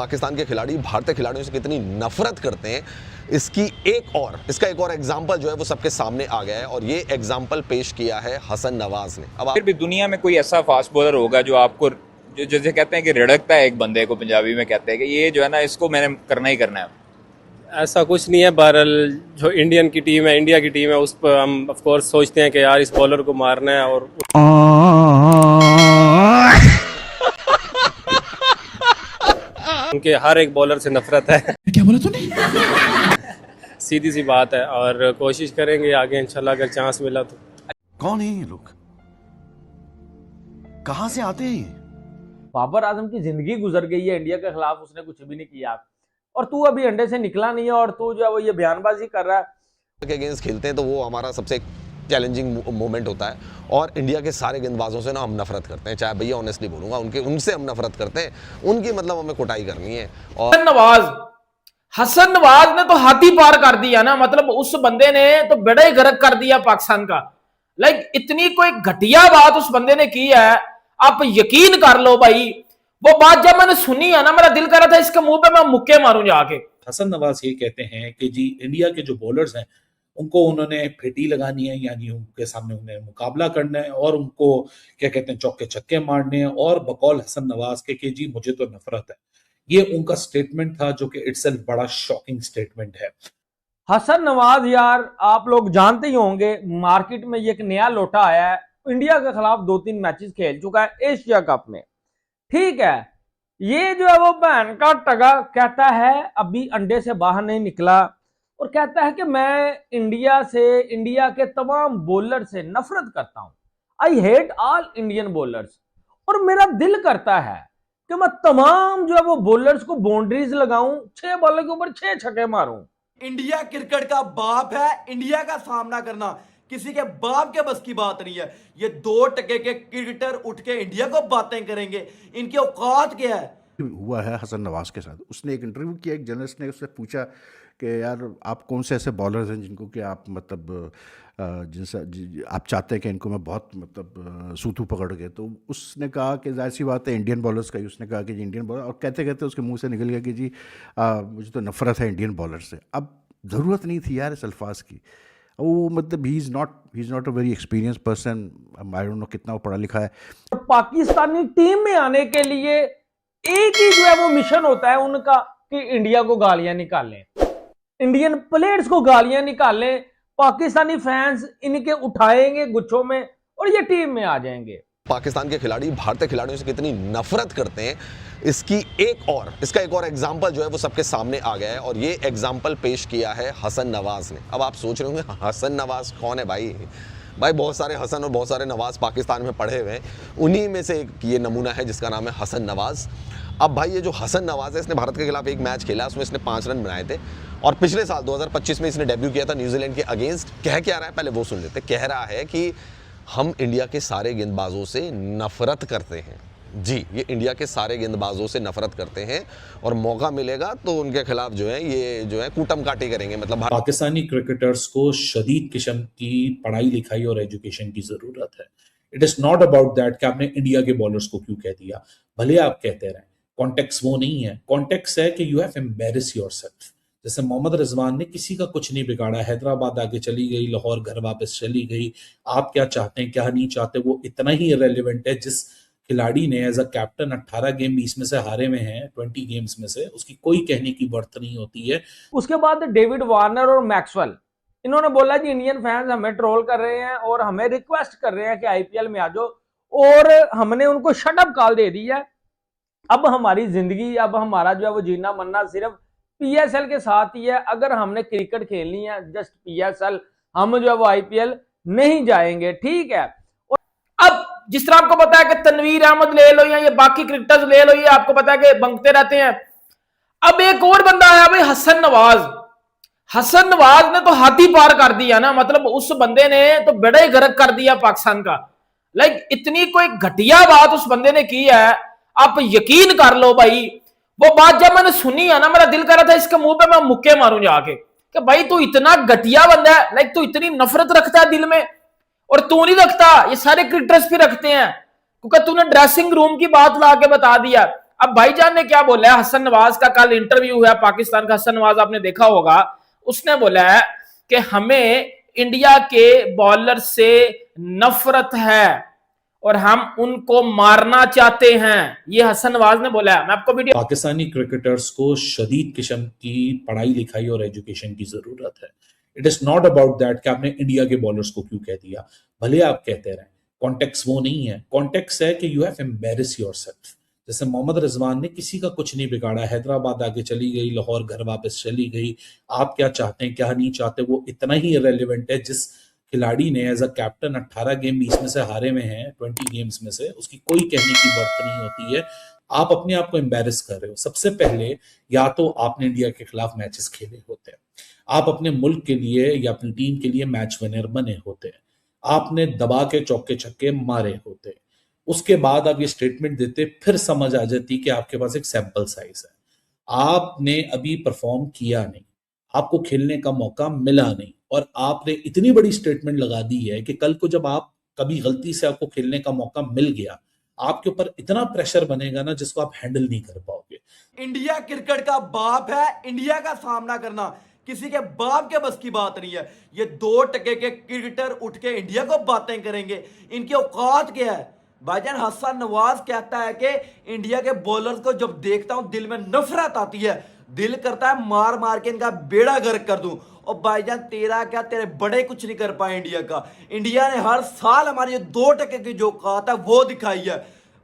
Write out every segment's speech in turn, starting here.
पाकिस्तान के खिलाड़ी भारतीय खिलाड़ियों से कितनी नफरत करते हैं, इसका एक और एग्जाम्पल जो है वो सबके सामने आ गया है, और ये एग्जाम्पल पेश किया है हसन नवाज ने। अब फिर भी दुनिया में कोई ऐसा फास्ट बॉलर होगा जो आपको जैसे कहते हैं कि रिड़कता है एक बंदे को, पंजाबी में कहते हैं कि ये जो है ना इसको मैंने करना ही करना है। ऐसा कुछ नहीं है। बहरहाल जो इंडिया की टीम है उस पर हम ऑफ कोर्स सोचते हैं कि यार इस बॉलर को मारना है, और उनके हर एक बॉलर से नफरत है। क्या बोला तूने? सीधी सी बात है, और कोशिश करेंगे आगे इंशाल्लाह अगर चांस मिला तो। कौन है ये लोग? कहां से आते हैं ये? बाबर आजम की जिंदगी गुजर गई है इंडिया के खिलाफ, उसने कुछ भी नहीं किया, और तू अभी अंडे से निकला नहीं है, और तू जो है वो ये बयानबाजी कर रहा है के अगेंस्ट खेलते हैं तो वो हमारा सबसे चैलेंजिंग मोमेंट होता है, और इंडिया के सारे गेंदबाजों से ना हम नफरत करते हैं, चाहे भैया ऑनेस्टली बोलूंगा, उनसे हम नफरत करते हैं, उनकी मतलब हमें कुटाई करनी है। और हसन नवाज ने तो हाथी पार कर दिया ना, मतलब उस बंदे ने तो बेड़ा ही गर्क कर दिया पाकिस्तान का। लाइक इतनी कोई घटिया बात उस बंदे ने की है, आप यकीन कर लो भाई। वो बात जब मैंने सुनी है ना, मेरा दिल कर रहा था इसके मुंह पे मैं मुक्के मारूं जाके। हसन नवाज ये कहते हैं कि जी इंडिया के जो बॉलर्स हैं उनको उन्होंने फेटी लगानी है, यानी उनके सामने उन्हें मुकाबला करना है, और उनको क्या कहते हैं चौके छक्के मारने हैं, और बकौल हसन नवाज के कि जी मुझे तो नफरत है। ये उनका स्टेटमेंट था जो कि इटसेल्फ बड़ा शॉकिंग स्टेटमेंट है। हसन नवाज यार आप लोग जानते ही होंगे, मार्केट में ये एक नया लोटा आया है, इंडिया के खिलाफ 2-3 मैचेस खेल चुका है एशिया कप में, ठीक है। ये जो है वो बहन का टगा कहता है अभी अंडे से बाहर नहीं निकला, और कहता है कि मैं इंडिया के तमाम बॉलर से नफरत करता हूं, I hate all Indian bowlers, और मेरा दिल करता है कि मैं तमाम जो है वो बॉलर्स को बाउंड्रीज लगाऊं, 6 बॉलर के ऊपर 6 छक्के मारूं। इंडिया क्रिकेट का बाप है, इंडिया का सामना करना किसी के बाप के बस की बात नहीं है। ये 2 टके के क्रिकेटर उठ के इंडिया को बातें करेंगे, इनकी औकात क्या है? हुआ है हसन नवाज के साथ, उसने एक इंटरव्यू किया, एक जर्नलिस्ट ने उससे पूछा कि यार आप कौन से ऐसे बॉलर्स हैं जिनको कि आप मतलब जिनसे आप चाहते हैं कि इनको मैं बहुत मतलब सूतू पकड़ के, तो उसने कहा कि जाहिर सी बात है इंडियन बॉलर्स का ही, उसने कहा कि जी इंडियन बॉलर, और कहते कहते उसके मुंह से निकल गया कि जी मुझे तो नफरत है इंडियन बॉलर से। अब ज़रूरत नहीं थी यार इस अल्फाज की, वो मतलब he is not a very experience person, I don't know कितना वो पढ़ा लिखा है। पाकिस्तानी टीम में आने के लिए एक ही जो है वो मिशन होता है उनका कि इंडिया को गालियां निकालें, इंडियन प्लेयर्स को गालियां निकालें, पाकिस्तानी फैंस इनके उठाएंगे गुच्छों में और ये टीम में आ जाएंगे। पाकिस्तान के खिलाड़ी भारतीय खिलाड़ियों से कितनी नफरत करते हैं, इसका एक और एग्जाम्पल जो है वो सबके सामने आ गया है, और ये एग्जाम्पल पेश किया है हसन नवाज ने। अब आप सोच रहे होंगे हसन नवाज कौन है भाई बहुत सारे हसन और बहुत सारे नवाज पाकिस्तान में पढ़े हुए हैं, उन्हीं में से एक ये नमूना है जिसका नाम है हसन नवाज। अब भाई ये जो हसन नवाज है, इसने भारत के खिलाफ एक मैच खेला, उसमें इसने 5 रन बनाए थे, और पिछले साल 2025 में इसने डेब्यू किया था न्यूजीलैंड के अगेंस्ट। कह क्या रहा है पहले वो सुन लेते। कह रहा है कि हम इंडिया के सारे गेंदबाजों से नफरत करते हैं। जी, ये इंडिया के सारे गेंदबाजों से नफरत करते हैं, और मौका मिलेगा तो उनके खिलाफ जो है ये जो है कूटम काटी करेंगे। मतलब पाकिस्तानी क्रिकेटर्स को शदीद किस्म की पढ़ाई लिखाई और एजुकेशन की जरूरत है। It is not about that कि आपने इंडिया के बॉलर्स को क्यों कह दिया, भले आप कहते रहें, कॉन्टेक्स्ट वो नहीं है। कॉन्टेक्स्ट है कि यू हैव एम्बैरेस योरसेल्फ। जैसे मोहम्मद रिजवान ने किसी का कुछ नहीं बिगाड़ा, हैदराबाद आगे चली गई, लाहौर घर वापस चली गई, आप क्या चाहते हैं क्या नहीं चाहते वो इतना ही इरेलीवेंट है। जिस खिलाड़ी ने एज अ कैप्टन 18 गेम 20 में से हारे में हैं, 20 गेम्स में से, उसकी कोई कहने की वर्थ नहीं होती है। उसके बाद डेविड वार्नर और मैक्सवेल, इन्होंने बोला जी इंडियन फैंस हमें ट्रोल कर रहे हैं और हमें रिक्वेस्ट कर रहे हैं कि आईपीएल में आ जाओ, और हमने उनको शट अप कॉल दे दी है। अब हमारी जिंदगी, अब हमारा जो है वो जीना मरना सिर्फ पीएसएल के साथ ही है। अगर हमने क्रिकेट खेलनी है जस्ट पीएसएल, हम जो है वो आईपीएल नहीं जाएंगे, ठीक है। अब जिस तरह आपको पता है कि तनवीर अहमद ले लो या ये बाकी क्रिकेटर्स ले लो, ये आपको पता है कि बंकते रहते हैं। अब एक और बंदा आया भाई हसन नवाज ने तो हाथी पार कर दिया ना, मतलब उस बंदे ने तो बेड़ा ही गर्क कर दिया पाकिस्तान का। लाइक इतनी कोई घटिया बात उस बंदे ने की है, आप यकीन कर लो भाई। वो बात जब मैंने सुनी है ना, मेरा दिल कर रहा था इसके मुंह पे मैं मुक्के मारूं जाके कि भाई तू इतना घटिया बंदा है, लाइक तू इतनी नफरत रखता है दिल में, और तू नहीं रखता, ये सारे क्रिकेटर्स भी रखते हैं, क्योंकि तूने ड्रेसिंग रूम की बात ला के बता दिया। अब भाईजान ने क्या बोला है, हसन नवाज का कल इंटरव्यू हुआ पाकिस्तान का, हसन नवाज आपने देखा होगा, उसने बोला है कि हमें इंडिया के बॉलर से नफरत है और हम उनको मारना चाहते हैं, ये हसन नवाज ने बोला है। मैं आपको वीडियो पाकिस्तानी क्रिकेटर्स को शदीद किस्म की पढ़ाई लिखाई और एजुकेशन की जरूरत है। It is not about that कि आपने इंडिया के बॉलर्स को क्यों कह दिया, भले आप कहते रहें, कॉन्टेक्स्ट वो नहीं है। कॉन्टेक्स्ट है कि यू हैव एम्बेरस योरसेल्फ। जैसे मोहम्मद रिजवान ने किसी का कुछ नहीं बिगाड़ा, हैदराबाद आगे चली गई, लाहौर घर वापस चली गई, आप क्या चाहते हैं क्या नहीं चाहते वो इतना ही इरेलीवेंट है। जिस खिलाड़ी ने एज अ कैप्टन 18 गेम 20 में से हारे हुए हैं 20 गेम्स में से, उसकी कोई कहने की बात नहीं होती है। आप अपने आप को एम्बेरस कर रहे हो। सबसे पहले या तो आपने इंडिया के खिलाफ मैचेस खेले होते हैं, आप अपने मुल्क के लिए या अपनी टीम के लिए मैच विनर बने होते हैं, आपने दबा के चौके छक्के मारे होते, उसके बाद आप ये स्टेटमेंट देते, फिर समझ आ जाती कि आपके पास एक सैंपल साइज है। आपने अभी परफॉर्म किया नहीं, आपको खेलने का मौका मिला नहीं, और आपने इतनी बड़ी स्टेटमेंट लगा दी है कि कल को जब आप कभी गलती से आपको खेलने का मौका मिल गया, आपके ऊपर इतना प्रेशर बनेगा ना जिसको आप हैंडल नहीं कर पाओगे। इंडिया क्रिकेट का बाप है, इंडिया का सामना करना किसी के बाप के बस की बात नहीं है। ये 2% के क्रिकेटर उठ के इंडिया को बातें करेंगे, इनकी औकात क्या है? भाईजान हसन नवाज कहता है कि इंडिया के बॉलर्स को जब देखता हूं दिल में नफरत आती है, दिल करता है मार मार के इनका बेड़ा गर्क कर दूं। और भाईजान तेरा क्या, तेरे बड़े कुछ नहीं कर पाए इंडिया का। इंडिया ने हर साल हमारी 2% की जो औकात है वो दिखाई है।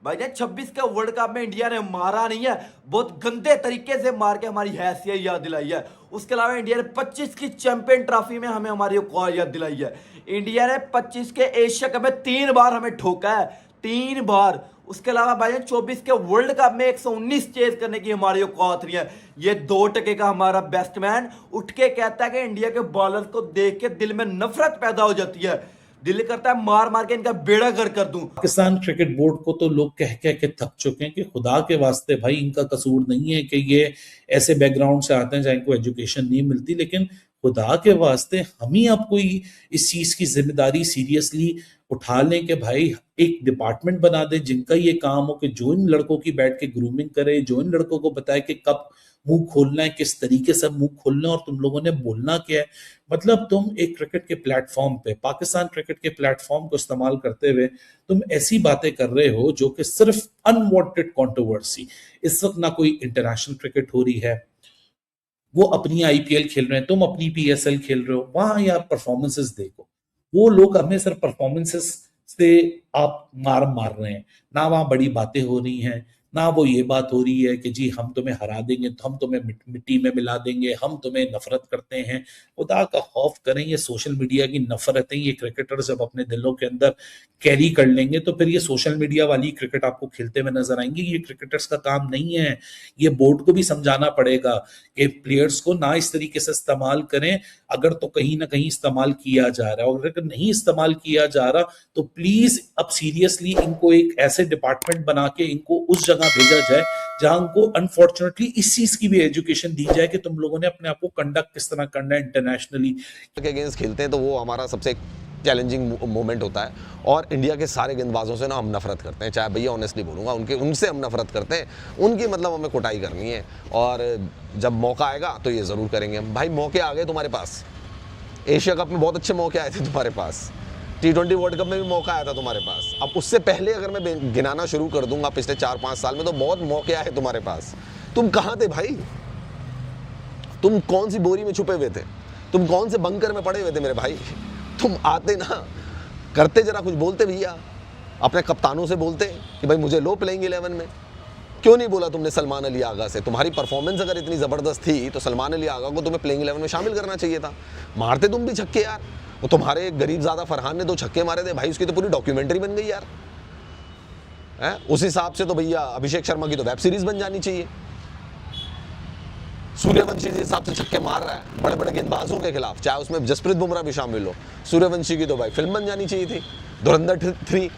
भाईजान 26 के वर्ल्ड कप में इंडिया ने मारा नहीं है, बहुत गंदे तरीके से मार के हमारी हैसियत याद दिलाई है। उसके अलावा इंडिया ने 25 की चैंपियन ट्रॉफी में हमें हमारी औकात याद दिलाई है। इंडिया ने 25 के एशिया कप में 3 बार हमें ठोका है, 3 बार। उसके अलावा भाईजान 24 के वर्ल्ड कप में 119 चेज करने की हमारी औकात नहीं है। ये 2% का हमारा बैट्समैन उठ के कहता है कि इंडिया के बॉलर्स को देख के दिल में नफरत पैदा हो जाती है, दिल करता है मार मार के इनका बेड़ा गर्क कर दूं। पाकिस्तान क्रिकेट बोर्ड को तो लोग कह कह के थक चुके हैं कि खुदा के वास्ते भाई इनका कसूर नहीं है कि ये ऐसे बैकग्राउंड से आते हैं जहाँ इनको एजुकेशन नहीं मिलती, लेकिन खुदा के वास्ते हम ही अब कोई इस चीज की जिम्मेदारी सीरियसली उठा लें कि भाई एक डिपार्टमेंट बना दे जिनका ये काम हो कि जो इन लड़कों की बैठ के ग्रूमिंग करे, जो इन लड़कों को बताए कि कब मुंह खोलना है, किस तरीके से मुंह खोलना है और तुम लोगों ने बोलना क्या है। मतलब तुम एक क्रिकेट के प्लेटफॉर्म पे, पाकिस्तान क्रिकेट के प्लेटफॉर्म को इस्तेमाल करते हुए तुम ऐसी बातें कर रहे हो जो कि सिर्फ अनवांटेड कंट्रोवर्सी। इस वक्त ना कोई इंटरनेशनल क्रिकेट हो रही है, वो अपनी आईपीएल खेल रहे हैं, तुम अपनी पीएसएल खेल रहे हो, वहां यार परफॉर्मेंसेस देखो। वो लोग हमें सिर्फ परफॉर्मेंसेस से आप मार रहे हैं, ना वहां बड़ी बातें हो रही हैं, ना वो ये बात हो रही है कि जी हम तुम्हें हरा देंगे, तो हम तुम्हें मिट्टी में मिला देंगे, हम तुम्हें नफरत करते हैं। खुदा का खौफ करें, ये सोशल मीडिया की नफरतें ये क्रिकेटर जब अपने दिलों के अंदर कैरी कर लेंगे तो फिर ये सोशल मीडिया वाली क्रिकेट आपको खेलते हुए नजर आएंगे। ये क्रिकेटर्स का काम नहीं है। ये बोर्ड को भी समझाना पड़ेगा कि प्लेयर्स को ना इस तरीके से इस्तेमाल करें, अगर तो कहीं ना कहीं इस्तेमाल किया जा रहा है, और अगर नहीं इस्तेमाल किया जा रहा तो प्लीज अब सीरियसली इनको एक ऐसे डिपार्टमेंट बना के इनको उस जगह भेजा जाए जहां उनको अनफॉर्चुनेटली इस चीज की भी एजुकेशन दी जाए कि तुम लोगों ने अपने आप को कंडक्ट किस तरह करना है इंटरनेशनली। के अगेंस्ट खेलते हैं तो वो हमारा सबसे चैलेंजिंग मोमेंट होता है, और इंडिया के सारे गेंदबाजों से ना हम नफरत करते हैं, चाहे भैया ऑनेस्टली बोलूँगा, उनसे हम नफरत करते हैं। उनकी मतलब हमें कुटाई करनी है, और जब मौका आएगा तो ये ज़रूर करेंगे। भाई मौके आ गए तुम्हारे पास, एशिया कप में बहुत अच्छे मौके आए थे तुम्हारे पास, T20 वर्ल्ड कप में भी मौका आया था तुम्हारे पास। अब उससे पहले अगर मैं गिनाना शुरू कर दूंगा पिछले 4-5 साल में तो बहुत मौके आए तुम्हारे पास। तुम कहाँ थे भाई? तुम कौन सी बोरी में छुपे हुए थे? तुम कौन से बंकर में पड़े हुए थे मेरे भाई? तुम आते ना, करते जरा कुछ, बोलते भैया, अपने कप्तानों से बोलते कि भाई मुझे लो प्लेइंग 11 में। क्यों नहीं बोला तुमने सलमान अली आगा से? तुम्हारी परफॉर्मेंस अगर इतनी ज़बरदस्त थी तो सलमान अली आगा को तुम्हें प्लेइंग 11 में शामिल करना चाहिए था। मारते तुम भी छक्के यार, वो तुम्हारे गरीबजादा फरहान ने 2 छक्के मारे थे भाई, उसकी तो पूरी डॉक्यूमेंट्री बन गई यार। उस हिसाब से तो भैया अभिषेक शर्मा की तो वेब सीरीज बन जानी चाहिए। सूर्यवंशी जिस हिसाब से छक्के मार रहा है बड़े बड़े गेंदबाजों के खिलाफ, चाहे उसमें जसप्रीत बुमराह भी शामिल हो, सूर्यवंशी की तो भाई फिल्म बन जानी चाहिए थी, धुरंधर 3।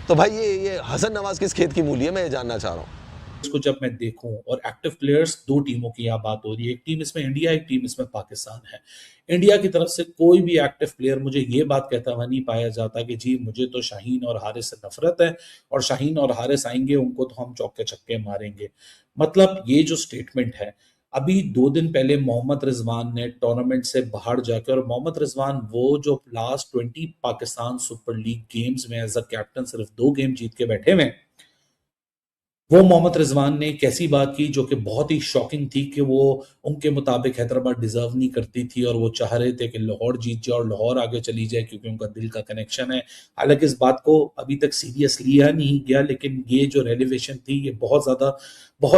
तो भाई ये हसन नवाज किस खेत की मूली है, मैं ये जानना चाह रहा हूँ। इसको जब मैं देखूं, और एक्टिव प्लेयर्स 2 टीमों की यहाँ बात हो रही है, एक टीम इसमें इंडिया, एक टीम इसमें पाकिस्तान है। इंडिया की तरफ से कोई भी एक्टिव प्लेयर मुझे ये बात कहता हुआ नहीं पाया जाता कि जी मुझे तो शाहीन और हारिस से नफरत है और शाहीन और हारिस आएंगे उनको तो हम चौके छक्के मारेंगे। मतलब ये जो स्टेटमेंट है, अभी 2 दिन पहले मोहम्मद रिजवान ने टूर्नामेंट से बाहर जाकर, और मोहम्मद रिजवान वो जो last 20 Pakistan super league games में एज अ कैप्टन सिर्फ 2 गेम जीत के बैठे हुए, वो मोहम्मद रिजवान ने एक ऐसी बात की जो कि बहुत ही शॉकिंग थी कि वो उनके मुताबिक हैदराबाद डिजर्व नहीं करती थी और वो चाह रहे थे कि लाहौर जीत जाए और लाहौर आगे चली जाए क्योंकि उनका दिल का कनेक्शन है। हालांकि इस बात को अभी तक सीरियस लिया नहीं गया, लेकिन ये जो रेलिवेशन थी ये बहुत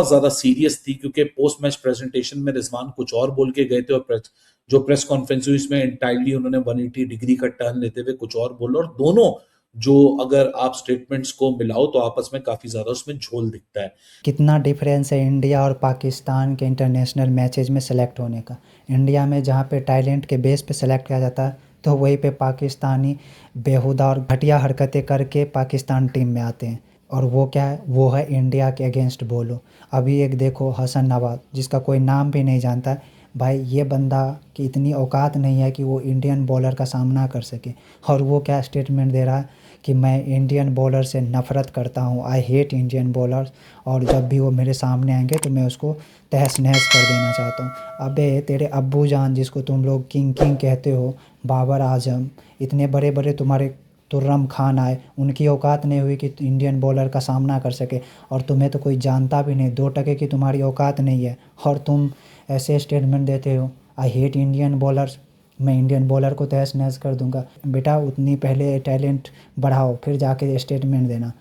ज्यादा सीरियस थी क्योंकि पोस्ट मैच प्रेजेंटेशन में रिजवान कुछ और बोल के गए थे और जो प्रेस कॉन्फ्रेंस हुई इसमें एंटायरली उन्होंने 180 डिग्री का टर्न लेते हुए कुछ और बोला, और दोनों जो अगर आप स्टेटमेंट्स को मिलाओ तो आपस में काफी ज्यादा उसमें झोल दिखता है। कितना डिफरेंस है इंडिया और पाकिस्तान के इंटरनेशनल मैचेज में सेलेक्ट होने का। इंडिया में जहाँ पे टैलेंट के बेस पे सेलेक्ट किया जाता है तो वहीं पे पाकिस्तानी बेहुदा और घटिया हरकतें करके पाकिस्तान टीम में आते हैं, और वो क्या है, वो है इंडिया के अगेंस्ट बोलो। अभी एक देखो हसन नवाज, जिसका कोई नाम भी नहीं जानता है, भाई ये बंदा की इतनी औकात नहीं है कि वो इंडियन बॉलर का सामना कर सके, और वो क्या स्टेटमेंट दे रहा है कि मैं इंडियन बॉलर से नफ़रत करता हूँ, आई हेट इंडियन बॉलर्स, और जब भी वो मेरे सामने आएंगे तो मैं उसको तहस नहस कर देना चाहता हूँ। अबे तेरे अब्बू जान जिसको तुम लोग किंग कहते हो, बाबर आजम, इतने बड़े बड़े तुम्हारे तुर्रम खान आए, उनकी औकात नहीं हुई कि इंडियन बॉलर का सामना कर सके, और तुम्हें तो कोई जानता भी नहीं, 2 टके की तुम्हारी औकात नहीं है, और तुम ऐसे स्टेटमेंट देते हो आई हेट इंडियन बॉलर्स, मैं इंडियन बॉलर को तहस नहस कर दूंगा। बेटा उतनी पहले टैलेंट बढ़ाओ फिर जाके स्टेटमेंट देना।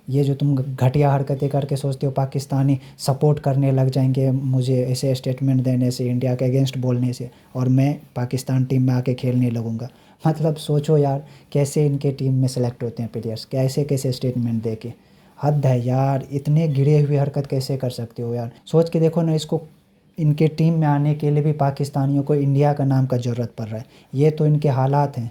ये जो तुम घटिया हरकतें करके सोचते हो पाकिस्तानी सपोर्ट करने लग जाएंगे मुझे ऐसे स्टेटमेंट देने से, इंडिया के अगेंस्ट बोलने से, और मैं पाकिस्तान टीम में आके खेलने लगूंगा। मतलब सोचो यार कैसे इनके टीम में सेलेक्ट होते हैं प्लेयर्स, कैसे स्टेटमेंट दे के। हद है यार, इतने गिरे हुए हरकत कैसे कर सकते हो यार। सोच के देखो ना, इसको इनके टीम में आने के लिए भी पाकिस्तानियों को इंडिया का नाम का ज़रूरत पड़ रहा है। ये तो इनके हालात हैं।